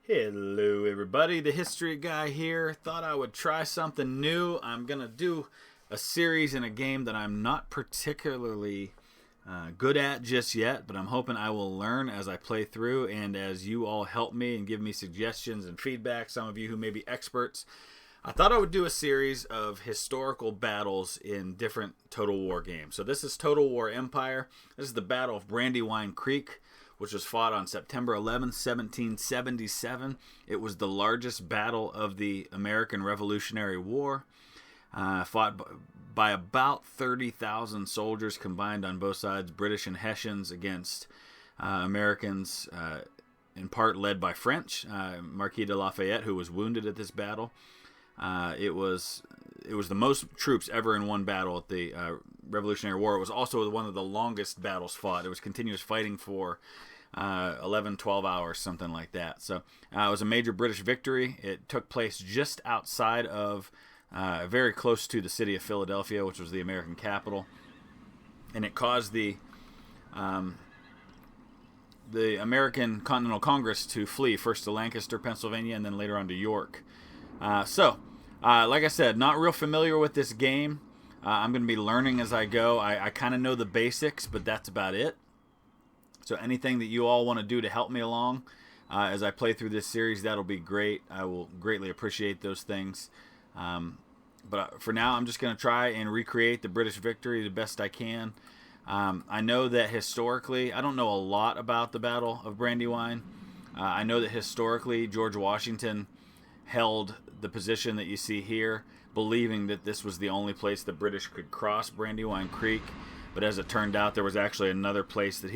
Hello everybody, the History Guy here. Thought I would try something new. I'm going to do a series in a game that I'm not particularly good at just yet, but I'm hoping I will learn as I play through and as you all help me and give me suggestions and feedback, some of you who may be experts. I thought I would do a series of historical battles in different Total War games. So this is Total War Empire. This is the Battle of Brandywine Creek, which was fought on September 11th, 1777. It was the largest battle of the American Revolutionary War, fought by about 30,000 soldiers combined on both sides, British and Hessians against Americans, in part led by French, Marquis de Lafayette, who was wounded at this battle. It was the most troops ever in one battle at the Revolutionary War. It was also one of the longest battles fought. It was continuous fighting for 11, 12 hours, something like that. So it was a major British victory. It took place just outside of, very close to the city of Philadelphia, which was the American capital. And it caused the American Continental Congress to flee, first to Lancaster, Pennsylvania, and then later on to York. Like I said, not real familiar with this game. I'm going to be learning as I go. I kind of know the basics, but that's about it. So anything that you all want to do to help me along as I play through this series, that'll be great. I will greatly appreciate those things. But for now, I'm just going to try and recreate the British victory the best I can. I know that historically, I don't know a lot about the Battle of Brandywine. I know that historically, George Washington held the position that you see here, believing that this was the only place the British could cross Brandywine Creek. But as it turned out, there was actually another place that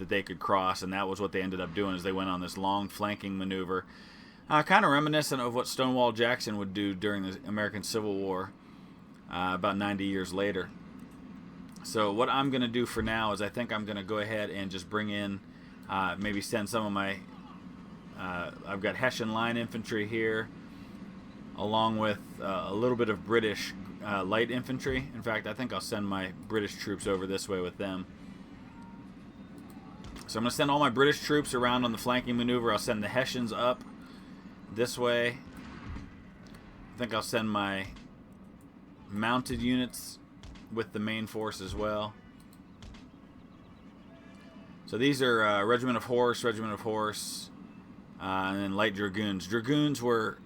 they could cross, and that was what they ended up doing, is they went on this long flanking maneuver, kind of reminiscent of what Stonewall Jackson would do during the American Civil War about 90 years later. So what I'm going to do for now is I think I'm going to go ahead and just bring in, maybe send some of my, I've got Hessian line infantry here, along with a little bit of British light infantry. In fact, I think I'll send my British troops over this way with them. So I'm going to send all my British troops around on the flanking maneuver. I'll send the Hessians up this way. I think I'll send my mounted units with the main force as well. So these are Regiment of Horse, and then Light Dragoons. Dragoons were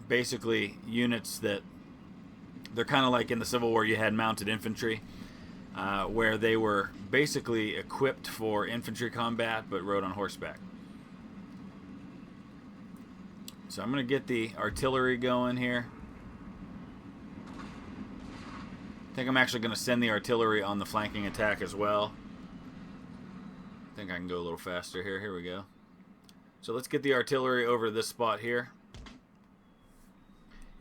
basically units that they're kind of like in the Civil War you had mounted infantry, where they were basically equipped for infantry combat but rode on horseback. So I'm going to get the artillery going here. I think I'm actually going to send the artillery on the flanking attack as well. I think I can go a little faster here. Here we go. So let's get the artillery over this spot here.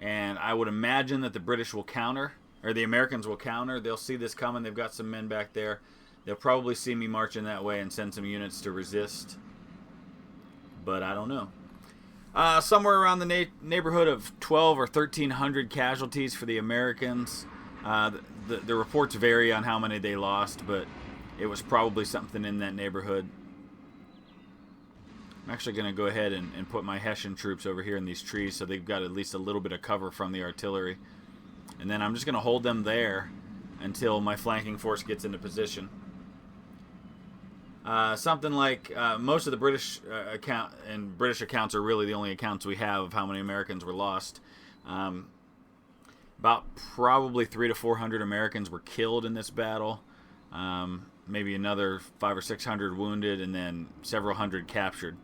And I would imagine that the British will counter, or the Americans will counter. They'll see this coming. They've got some men back there. They'll probably see me marching that way and send some units to resist. But I don't know. Somewhere around the neighborhood of 12 or 1,300 casualties for the Americans. The reports vary on how many they lost, but it was probably something in that neighborhood. I'm actually going to go ahead and put my Hessian troops over here in these trees so they've got at least a little bit of cover from the artillery. And then I'm just going to hold them there until my flanking force gets into position. Something like most of the British British accounts are really the only accounts we have of how many Americans were lost. About probably 300 to 400 Americans were killed in this battle. Maybe another 500 or 600 wounded, and then several hundred captured.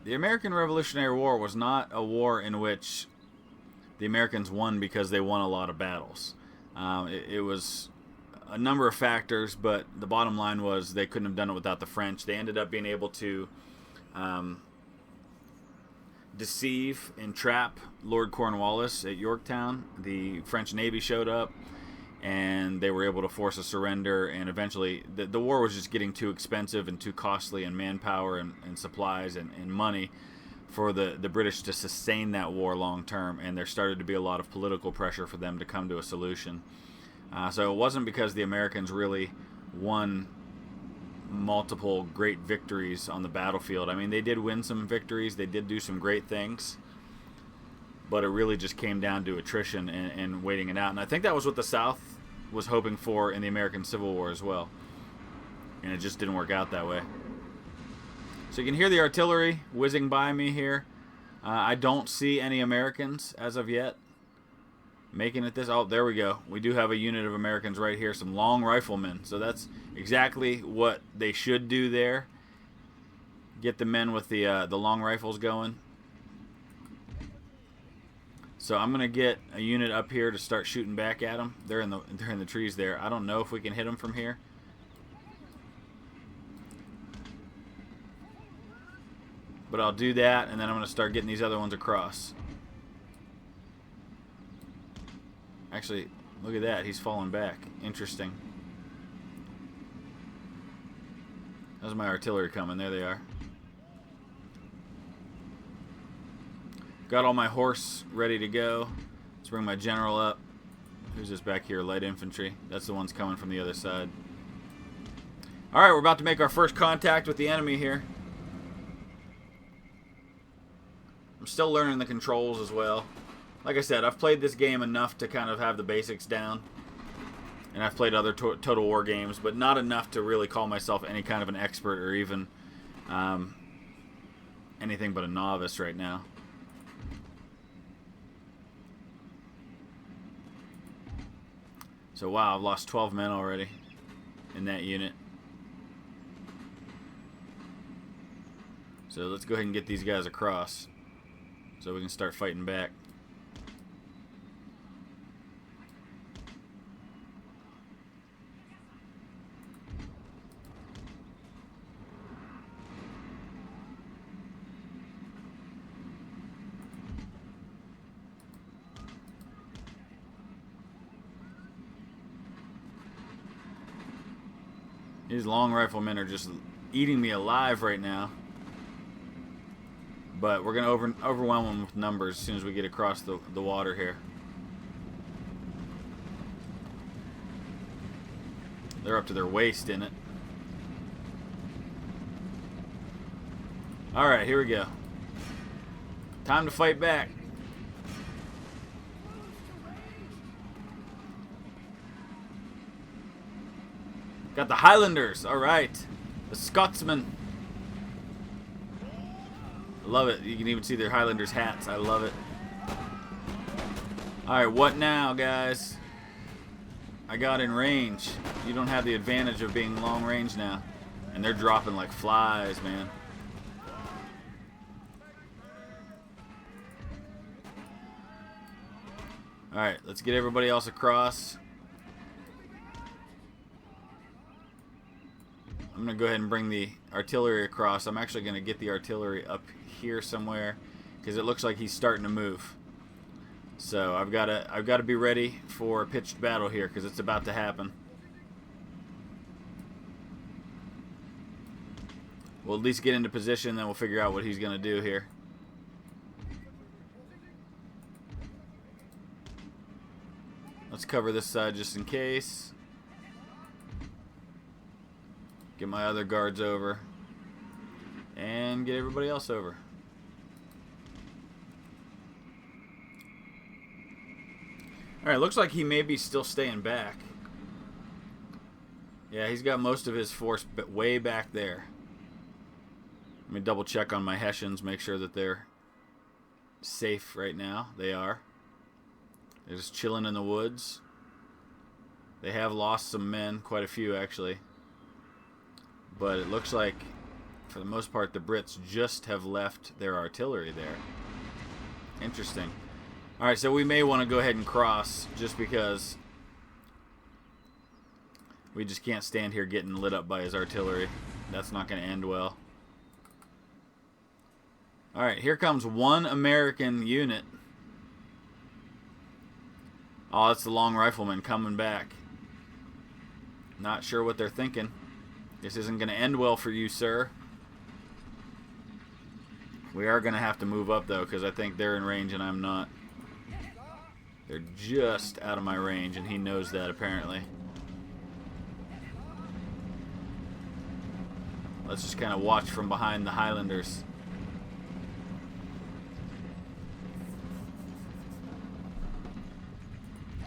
The American Revolutionary War was not a war in which the Americans won because they won a lot of battles. It was a number of factors, but the bottom line was they couldn't have done it without the French. They ended up being able to deceive and trap Lord Cornwallis at Yorktown. The French Navy showed up, and they were able to force a surrender, and eventually the war was just getting too expensive and too costly in manpower and supplies and money for the British to sustain that war long term, and there started to be a lot of political pressure for them to come to a solution. So it wasn't because the Americans really won multiple great victories on the battlefield. I mean, they did win some victories, they did do some great things, but it really just came down to attrition and waiting it out. And I think that was what the South was hoping for in the American Civil War as well. And it just didn't work out that way. So you can hear the artillery whizzing by me here. I don't see any Americans as of yet making it this. Oh, there we go. We do have a unit of Americans right here, some long riflemen. So that's exactly what they should do there. Get the men with the long rifles going. So I'm gonna get a unit up here to start shooting back at them. They're in the trees there. I don't know if we can hit them from here. But I'll do that, and then I'm gonna start getting these other ones across. Actually, look at that. He's falling back. Interesting. There's my artillery coming. There they are. Got all my horse ready to go. Let's bring my general up. Who's this back here? Light infantry. That's the ones coming from the other side. Alright, we're about to make our first contact with the enemy here. I'm still learning the controls as well. Like I said, I've played this game enough to kind of have the basics down. And I've played other Total War games, but not enough to really call myself any kind of an expert or even anything but a novice right now. So wow, I've lost 12 men already in that unit. So let's go ahead and get these guys across so we can start fighting back. These long riflemen are just eating me alive right now. But we're going to overwhelm them with numbers as soon as we get across the water here. They're up to their waist in it. Alright, here we go. Time to fight back. Got the Highlanders. Alright. The Scotsmen. I love it. You can even see their Highlanders hats. I love it. Alright, what now, guys? I got in range. You don't have the advantage of being long range now. And they're dropping like flies, man. Alright, let's get everybody else across. I'm going to go ahead and bring the artillery across. I'm actually going to get the artillery up here somewhere because it looks like he's starting to move. So I've got to be ready for a pitched battle here because it's about to happen. We'll at least get into position, then we'll figure out what he's going to do here. Let's cover this side just in case. Get my other guards over. And get everybody else over. Alright, looks like he may be still staying back. Yeah, he's got most of his force way back there. Let me double check on my Hessians, make sure that they're safe right now. They are. They're just chilling in the woods. They have lost some men, quite a few actually. But it looks like, for the most part, the Brits just have left their artillery there. Interesting. Alright, so we may want to go ahead and cross, just because we just can't stand here getting lit up by his artillery. That's not going to end well. Alright, here comes one American unit. Oh, that's the long rifleman coming back. Not sure what they're thinking. This isn't going to end well for you, sir. We are going to have to move up, though, because I think they're in range and I'm not. They're just out of my range, and he knows that, apparently. Let's just kind of watch from behind the Highlanders.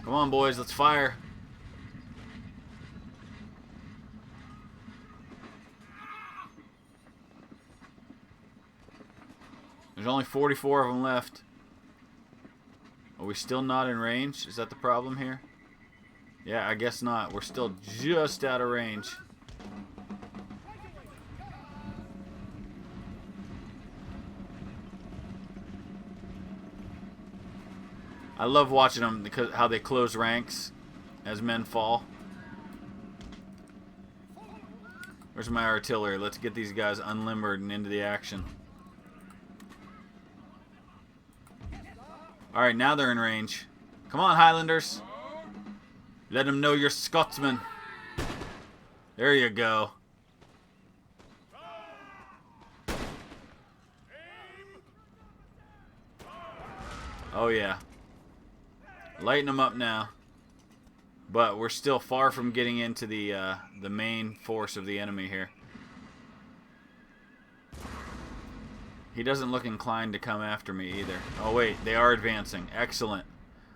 Come on, boys, let's fire. There's only 44 of them left. Are we still not in range? Is that the problem here? Yeah, I guess not. We're still just out of range. I love watching them because how they close ranks as men fall. Where's my artillery? Let's get these guys unlimbered and into the action. Alright, now they're in range. Come on, Highlanders. Let them know you're Scotsmen. There you go. Oh, yeah. Lighten them up now. But we're still far from getting into the main force of the enemy here. He doesn't look inclined to come after me either. Oh, wait. They are advancing. Excellent.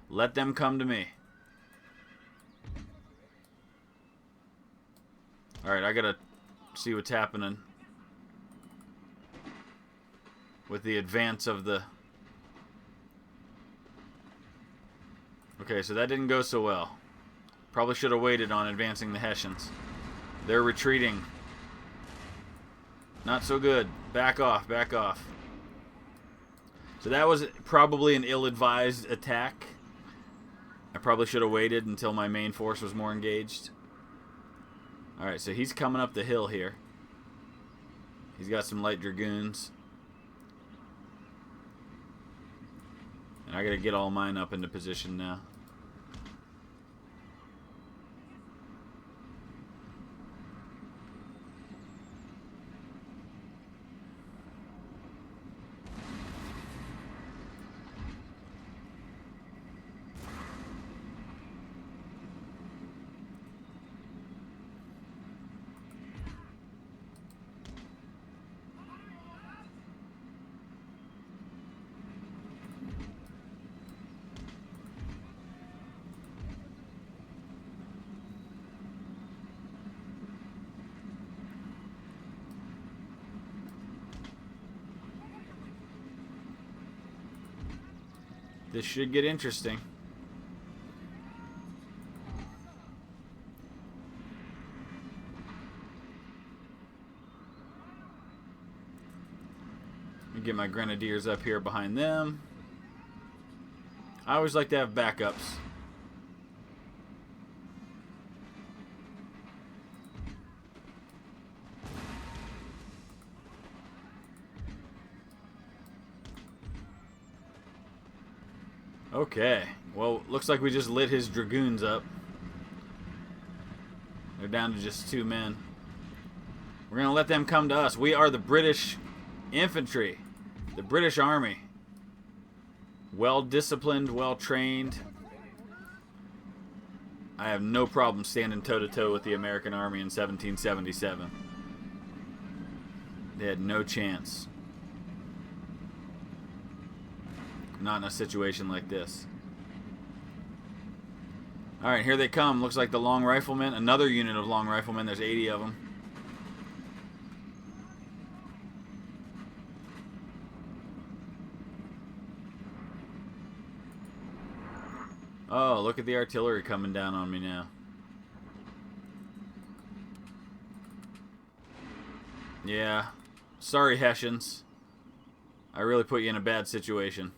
Let them come to me. Alright, I gotta see what's happening with the advance of the... Okay, so that didn't go so well. Probably should have waited on advancing the Hessians. They're retreating. Not so good. Back off, back off. So that was probably an ill-advised attack. I probably should have waited until my main force was more engaged. Alright, so he's coming up the hill here. He's got some light dragoons. And I gotta get all mine up into position now. This should get interesting. Let me get my grenadiers up here behind them. I always like to have backups. Okay, well, looks like we just lit his dragoons up. They're down to just 2 men. We're going to let them come to us. We are the British infantry, the British Army. Well-disciplined, well-trained. I have no problem standing toe-to-toe with the American Army in 1777. They had no chance. Not in a situation like this. Alright, here they come. Looks like the long riflemen. Another unit of long riflemen. There's 80 of them. Oh, look at the artillery coming down on me now. Yeah. Sorry, Hessians. I really put you in a bad situation.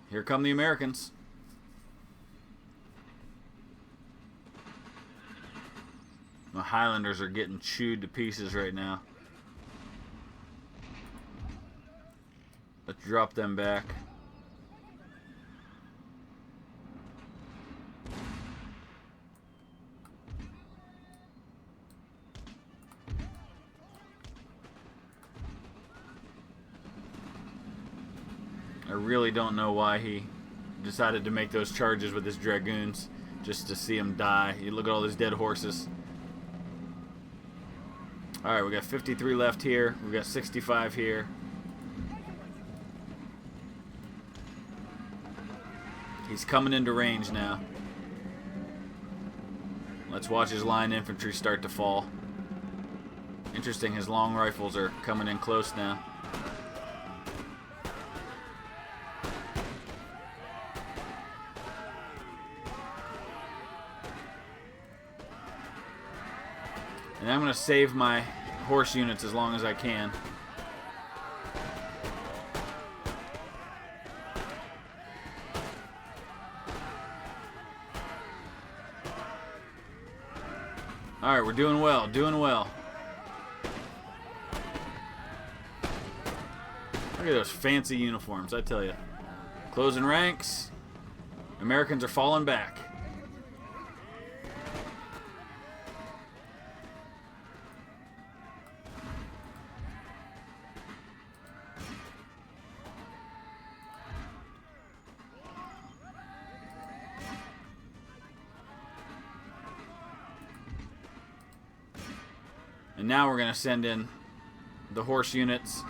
Here come the Americans. The Highlanders are getting chewed to pieces right now. Let's drop them back. I really don't know why he decided to make those charges with his dragoons, just to see him die. You look at all these dead horses. Alright, we got 53 left here. We got 65 here. He's coming into range now. Let's watch his line infantry start to fall. Interesting, his long rifles are coming in close now. And I'm going to save my horse units as long as I can. Alright, we're doing well, doing well. Look at those fancy uniforms, I tell you. Closing ranks. Americans are falling back. And now we're going to send in the horse units.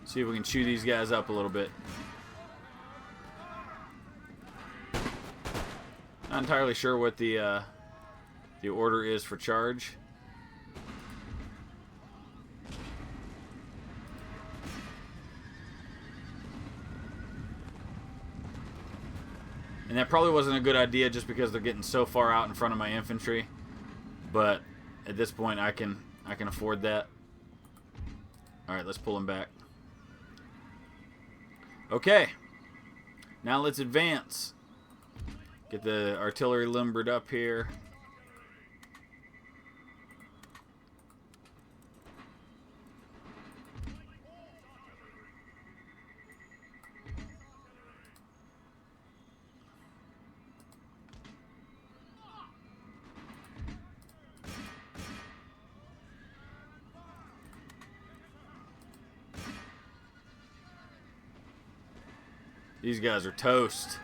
See if we can chew these guys up a little bit. Not entirely sure what the order is for charge. And that probably wasn't a good idea just because they're getting so far out in front of my infantry. But at this point I can afford that. Alright, let's pull them back. Okay. Now let's advance. Get the artillery limbered up here. These guys are toast.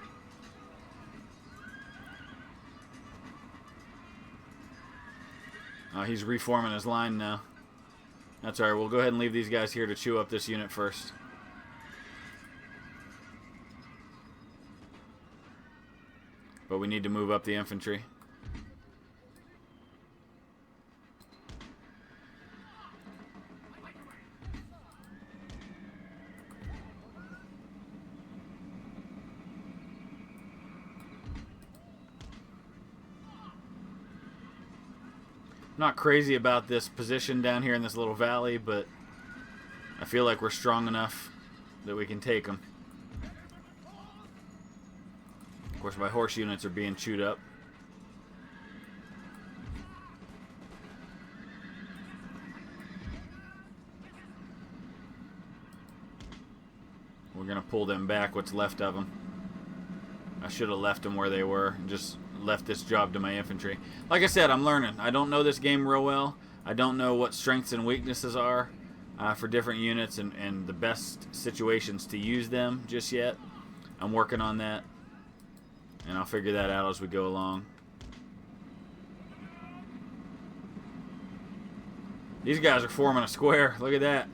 Oh, he's reforming his line now. That's alright, we'll go ahead and leave these guys here to chew up this unit first. But we need to move up the infantry. Not crazy about this position down here in this little valley, but I feel like we're strong enough that we can take them. Of course, my horse units are being chewed up. We're going to pull them back, what's left of them. I should have left them where they were and just left this job to my infantry. Like I said, I'm learning. I don't know this game real well. I don't know what strengths and weaknesses are for different units and the best situations to use them just yet. I'm working on that, and I'll figure that out as we go along. These guys are forming a square. Look at that.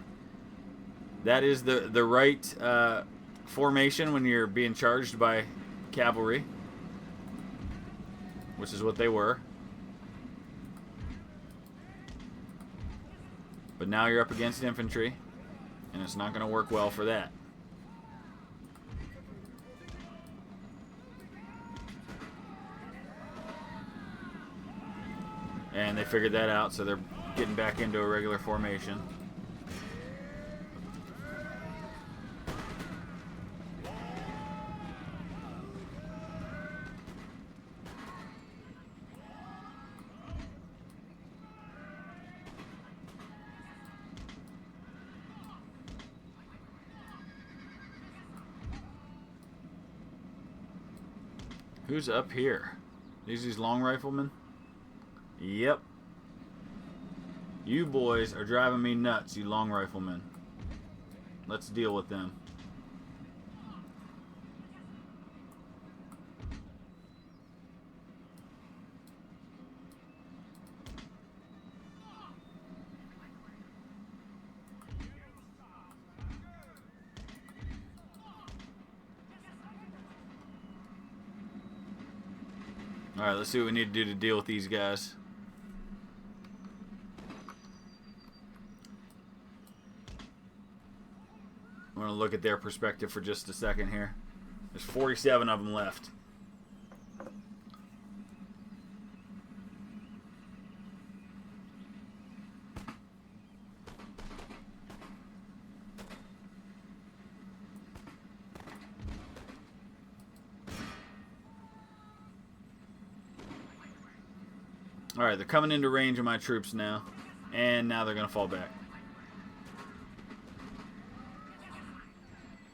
That is the right formation when you're being charged by cavalry, which is what they were. But now you're up against infantry, and it's not going to work well for that. And they figured that out, so they're getting back into a regular formation. Who's up here? These long riflemen? Yep. You boys are driving me nuts, you long riflemen. Let's deal with them. Alright, let's see what we need to do to deal with these guys. I'm going to look at their perspective for just a second here. There's 47 of them left. Alright, they're coming into range of my troops now. And now they're going to fall back.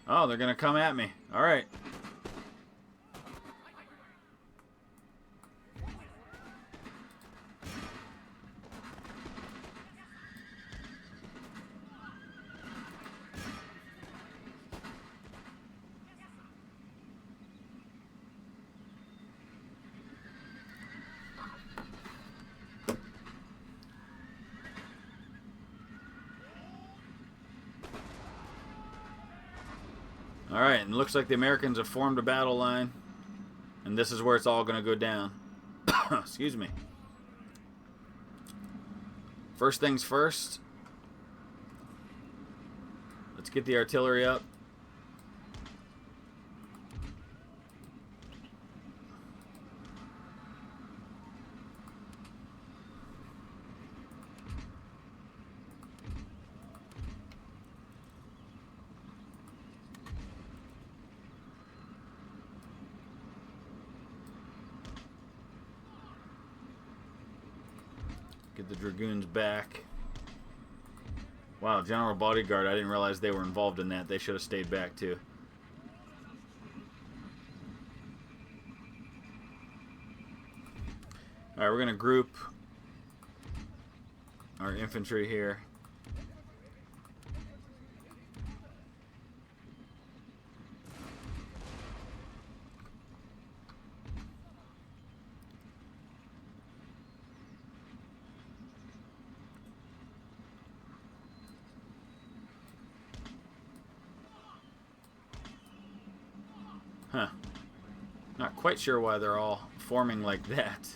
Oh, they're going to come at me. Alright. Alright, and it looks like the Americans have formed a battle line. And this is where it's all going to go down. Excuse me. First things first. Let's get the artillery up. Get the dragoons back. Wow, General Bodyguard, I didn't realize they were involved in that. They should have stayed back too. Alright, we're going to group our infantry here. Huh. Not quite sure why they're all forming like that.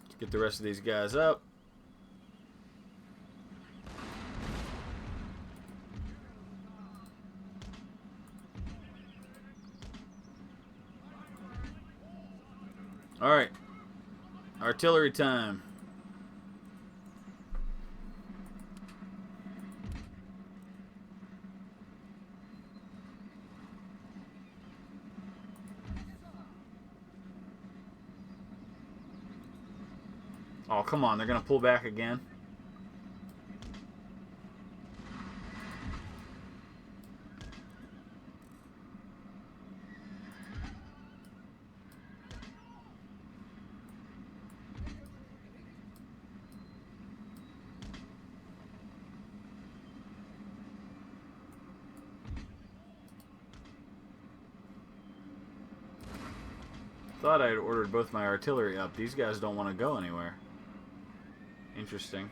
Let's get the rest of these guys up. Alright. Artillery time. Oh, come on. They're going to pull back again. Thought I had ordered both my artillery up. These guys don't want to go anywhere. Interesting.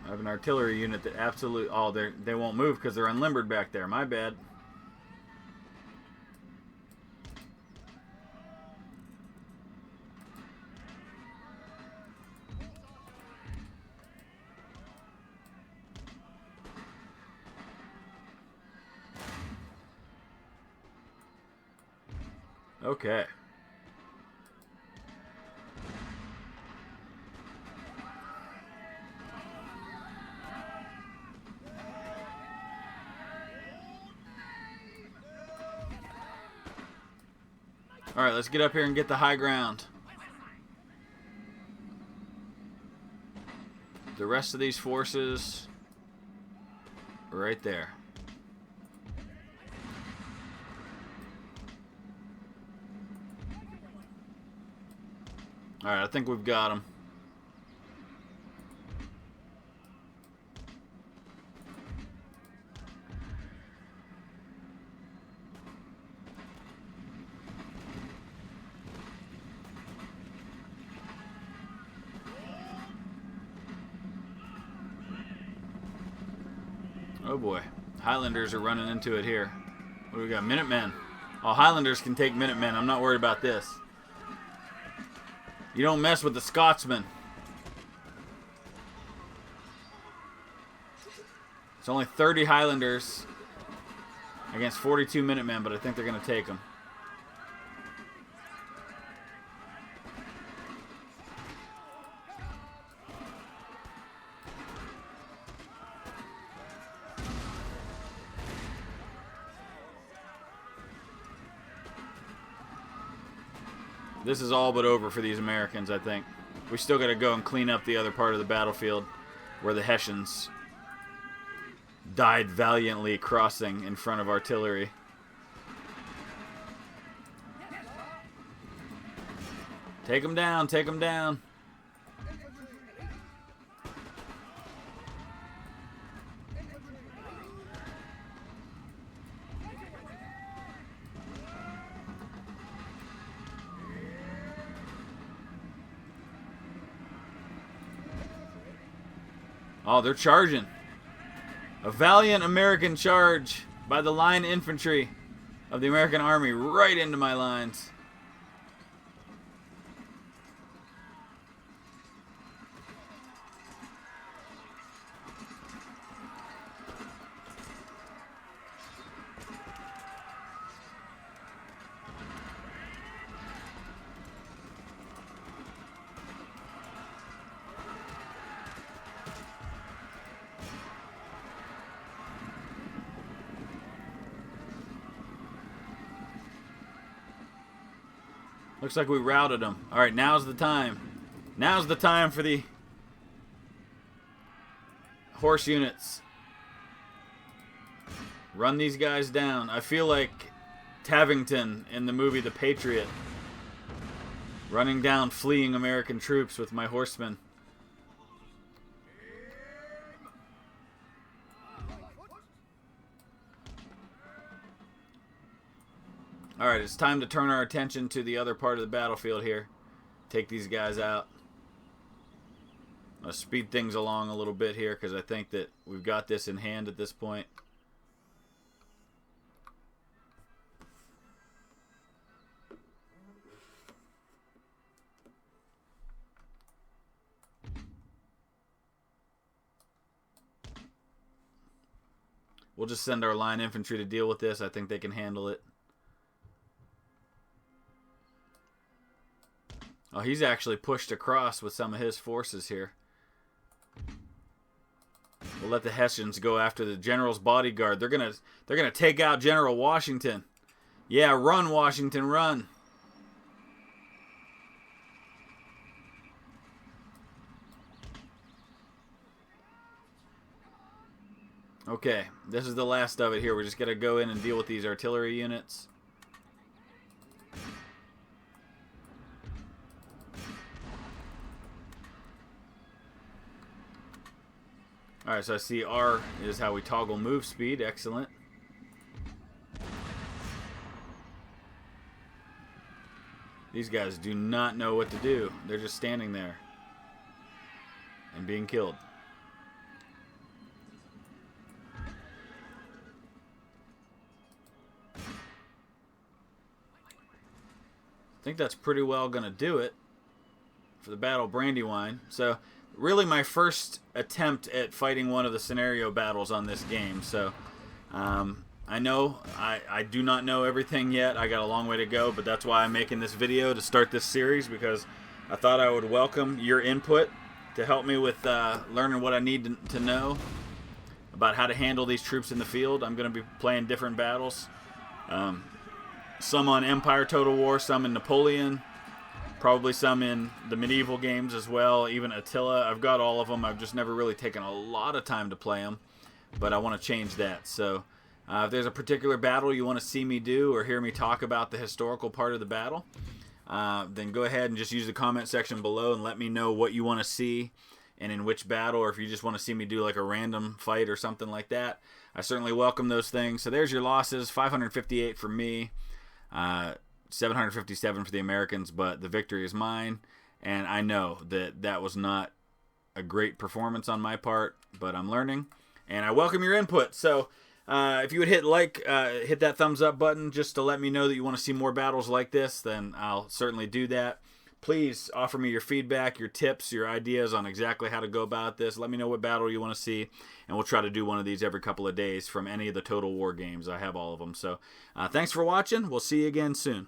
I have an artillery unit that absolutely... Oh, they won't move because they're unlimbered back there. My bad. Okay. Alright, let's get up here and get the high ground. The rest of these forces are right there. Alright, I think we've got them. Oh boy, Highlanders are running into it here. What do we got? Minutemen. Oh, Highlanders can take Minutemen. I'm not worried about this. You don't mess with the Scotsmen. It's only 30 Highlanders against 42 Minutemen, but I think they're going to take them. This is all but over for these Americans, I think. We still got to go and clean up the other part of the battlefield where the Hessians died valiantly crossing in front of artillery. Take them down, take them down. Oh, they're charging. A valiant American charge by the line infantry of the American Army right into my lines. Looks like we routed them. All right, now's the time. Now's the time for the horse units. Run these guys down. I feel like Tavington in the movie The Patriot. Running down fleeing American troops with my horsemen. Alright, it's time to turn our attention to the other part of the battlefield here. Take these guys out. I'll speed things along a little bit here because I think that we've got this in hand at this point. We'll just send our line infantry to deal with this. I think they can handle it. Oh, he's actually pushed across with some of his forces here. We'll let the Hessians go after the general's bodyguard. They're gonna take out General Washington. Yeah, run, Washington, run. Okay, this is the last of it here. We're just gonna go in and deal with these artillery units. Alright, so I see R is how we toggle move speed. Excellent. These guys do not know what to do. They're just standing there and being killed. I think that's pretty well going to do it for the Battle of Brandywine. So really my first attempt at fighting one of the scenario battles on this game. So I know I do not know everything yet. I got a long way to go, but that's why I'm making this video to start this series, because I thought I would welcome your input to help me with learning what I need to know about how to handle these troops in the field. I'm going to be playing different battles. Some on Empire Total War, some in Napoleon, probably some in the medieval games as well, even Attila. I've got all of them. I've just never really taken a lot of time to play them, but I want to change that. So if there's a particular battle you want to see me do or hear me talk about the historical part of the battle, then go ahead and just use the comment section below and let me know what you want to see and in which battle, or if you just want to see me do like a random fight or something like that. I certainly welcome those things. So there's your losses: 558 for me, 757 for the Americans, but the victory is mine. And I know that that was not a great performance on my part, but I'm learning, and I welcome your input. So if you would hit that thumbs up button just to let me know that you want to see more battles like this, then I'll certainly do that. Please offer me your feedback, your tips, your ideas on exactly how to go about this. Let me know what battle you want to see, and we'll try to do one of these every couple of days from any of the Total War games. I have all of them. So thanks for watching. We'll see you again soon.